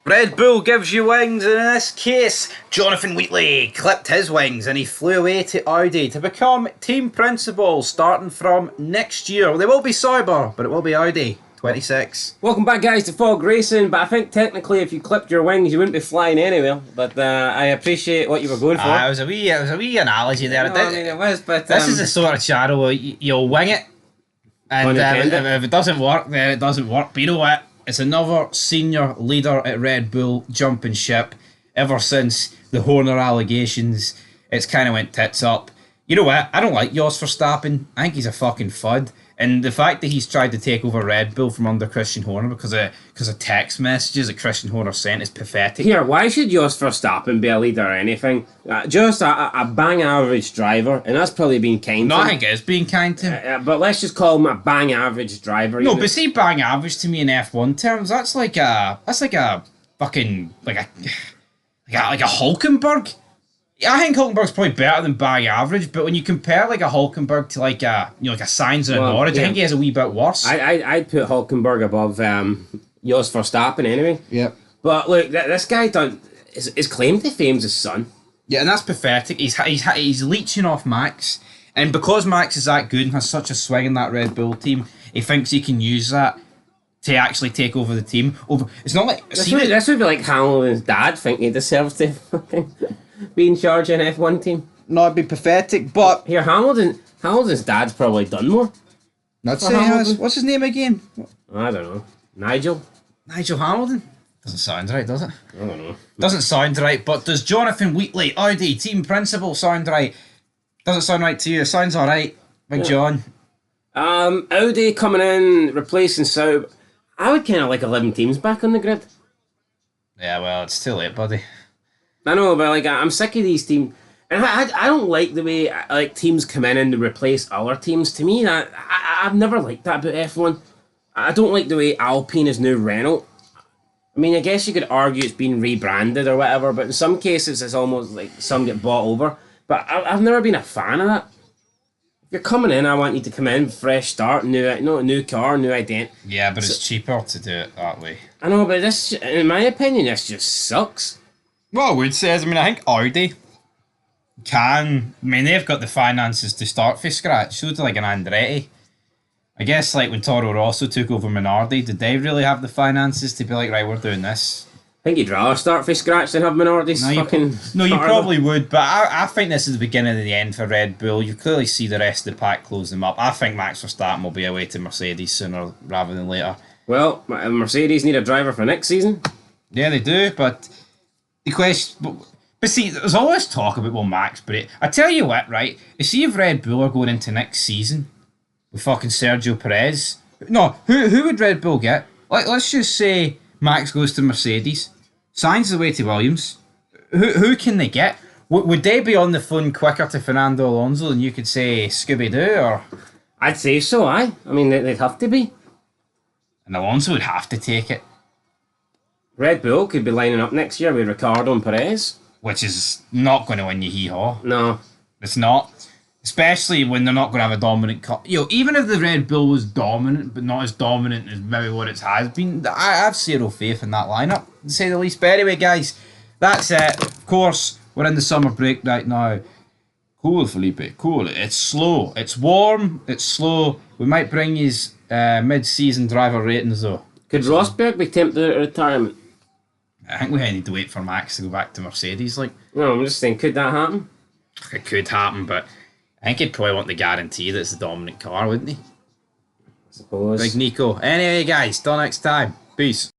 Red Bull gives you wings, and in this case, Jonathan Wheatley clipped his wings and he flew away to Audi to become team principal starting from next year. Well, they will be Sauber, but it will be Audi 26. Welcome back, guys, to Fog Racing. But I think technically, if you clipped your wings, you wouldn't be flying anywhere. But I appreciate what you were going for. It was a wee analogy there. No, I mean, it was, but this is the sort of channel where you'll wing it, and if it doesn't work, then it doesn't work. But you know what? It's another senior leader at Red Bull jumping ship. Ever since the Horner allegations, it's kind of went tits up. You know what? I don't like Jos Verstappen. I think he's a fucking fud. And the fact that he's tried to take over Red Bull from under Christian Horner because of text messages that Christian Horner sent is pathetic. Here, why should Jos Verstappen be a leader or anything? Just a bang average driver, and that's probably being kind to him. No, I think it is being kind to him. But let's just call him a bang average driver. No, but see, bang average to me in F1 terms, that's like a fucking like a Hulkenberg. I think Hulkenberg's probably better than bang average, but when you compare like a Hulkenberg to like a Sainz and a Norris, I think he is a wee bit worse. I'd put Hulkenberg above Jos Verstappen anyway. Yep. But look, this guy his claim to fame's his son. Yeah, and that's pathetic. He's leeching off Max, and because Max is that good and has such a swing in that Red Bull team, he thinks he can use that to actually take over the team. It's not like this would be like Hamilton's dad thinking he deserves to fucking be in charge of an F1 team. No, it'd be pathetic, but here Hamilton's dad's probably done more. Not saying what's his name again? I don't know. Nigel Hamilton? Doesn't sound right, does it? I don't know. Doesn't sound right, but does Jonathan Wheatley, Audi, team principal, sound right? Doesn't sound right to you. It sounds alright, Big John. Audi coming in, replacing Sauber. I would kind of like 11 teams back on the grid. Yeah, well, it's too late, buddy. I know, but like I'm sick of these teams, and I don't like the way like teams come in and replace other teams. To me, I've never liked that about F1. I don't like the way Alpine is now Renault. I mean, I guess you could argue it's been rebranded or whatever, but in some cases it's almost like some get bought over. But I've never been a fan of that. If you're coming in, I want you to come in, fresh start, new car, new identity. Yeah, but it's cheaper to do it that way. I know, but this, in my opinion, this just sucks. Well, I would say is, I think Audi they've got the finances to start from scratch, so do like an Andretti. I guess like when Toro Rosso took over Minardi, did they really have the finances to be like, right, we're doing this? I think you'd rather start from scratch than have Minardi's you probably would, but I think this is the beginning of the end for Red Bull. You clearly see the rest of the pack close them up. I think Max Verstappen will be away to Mercedes sooner rather than later. Well, Mercedes need a driver for next season. Yeah, they do, but the question... But see, there's always talk about, Max, but I tell you what, right? You see if Red Bull are going into next season with fucking Sergio Perez. No, who would Red Bull get? Let's just say Max goes to Mercedes. Sainz away to Williams. Who can they get? Would they be on the phone quicker to Fernando Alonso than you could say Scooby-Doo? Or I'd say so, I mean, they'd have to be. And Alonso would have to take it. Red Bull could be lining up next year with Ricciardo and Perez. Which is not going to win you hee-haw. No. It's not. Especially when they're not going to have a dominant car. Even if the Red Bull was dominant, but not as dominant as maybe what it has been, I have zero faith in that lineup, to say the least. But anyway, guys, that's it. Of course, we're in the summer break right now. Cool, Felipe, cool. It's slow. It's warm. It's slow. We might bring you mid-season driver ratings, though. Could Rosberg be tempted at retirement? I think we need to wait for Max to go back to Mercedes. No, I'm just saying, could that happen? It could happen, but I think he'd probably want the guarantee that it's the dominant car, wouldn't he? I suppose. Big Nico. Anyway, guys, till next time. Peace.